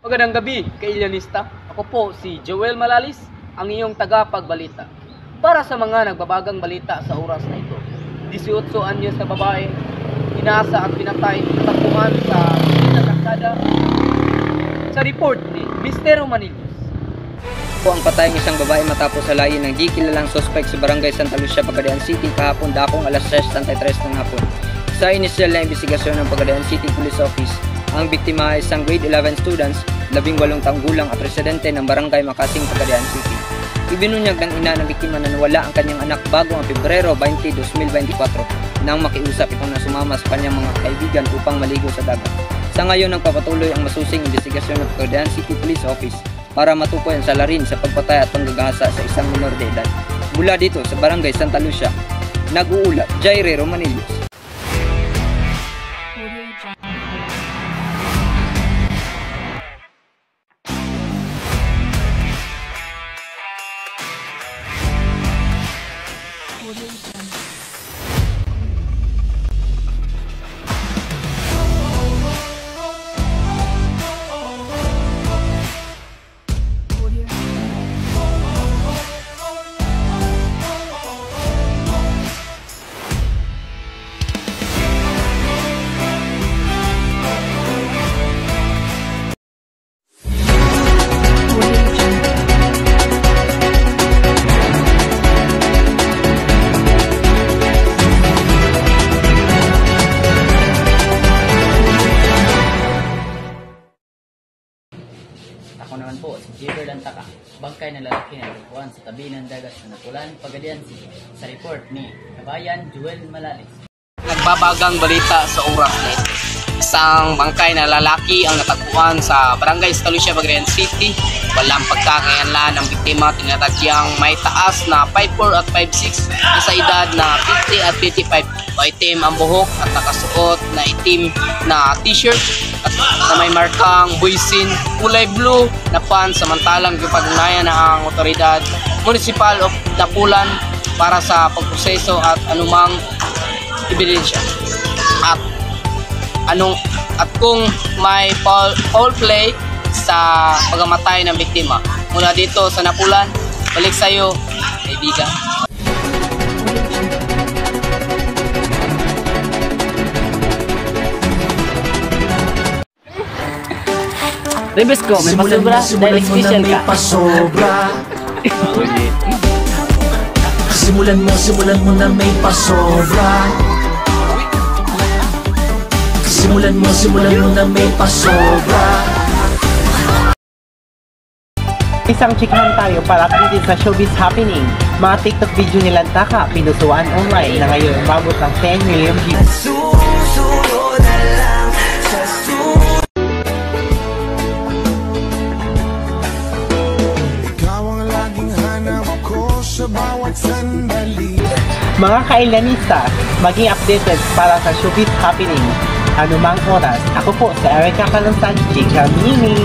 Magandang gabi, kailyanista. Ako po si Joel Malalis, ang iyong tagapagbalita. Para sa mga nagbabagang balita sa oras na ito, 18 anyos na babae, inasa at pinatay natakbuhan sa Kalsada sa report ni Mr. Manilios. Po ang patay ng isang babae matapos halayin ng di kilalang suspect sa barangay Santa Lucia, Pagadian City kahapon dakong alas 6:33 ng hapon. Sa inisyal na investigasyon ng Pagadian City Police Office, ang biktima ay isang grade 11 students, 18 taong gulang at residente ng barangay Makasing, Pagadian City. Ibinunyag ng ina ng biktima na nawala ang kanyang anak bago ang Pebrero 20, 2024 nang makiusap ito na sumama sa kanyang mga kaibigan upang maligo sa dagat. Sa ngayon, nagpapatuloy ang masusing investigasyon ng Pagadian City Police Office para matukoy ang salarin sa pagpatay at panggagahasa sa isang minor de edad. Mula dito sa barangay Santa Lucia, nag-uulat Jaire Romanilios. Ako naman po, si Jiver Lantaka, bangkay na lalaki na nagkuhan sa tabi ng dagat sa Napulan, Pagadian City, sa report ni Kabayan Joel Malalis. Nagbabagang balita sa oras na ito. Isang bangkay na lalaki ang natagpuan sa barangay Santa Lucia, Pagadian City. Walang pagkakayanlan ng biktima, tinatagyang may taas na 5'4 at 5'6", sa edad na 50 at 55. Maitim ang buhok at nakasuot na itim na t-shirt at na may markang buisin kulay blue na pants, samantalang ipag-ugnayan na ang otoridad Municipal of Napulan para sa pagproseso at anumang ebidensya. At kung may foul play sa pagkamatay ng biktima. Mula dito sa Napulan, balik sa iyo, kaibigan. Rebes ko, may pasobra dahil special ka. Simulan mo na may pasobra. Simulan mo na may pasobra. Isang chikahan tayo para updated sa showbiz happening. Mga TikTok video ni Lantaka, pinusuan online na ngayon umabot ng 10 million views. Mga kailyanista, maging updated para sa showbiz happening. Anumang oras, ako po sa Erica Kalansan, Chika Mini.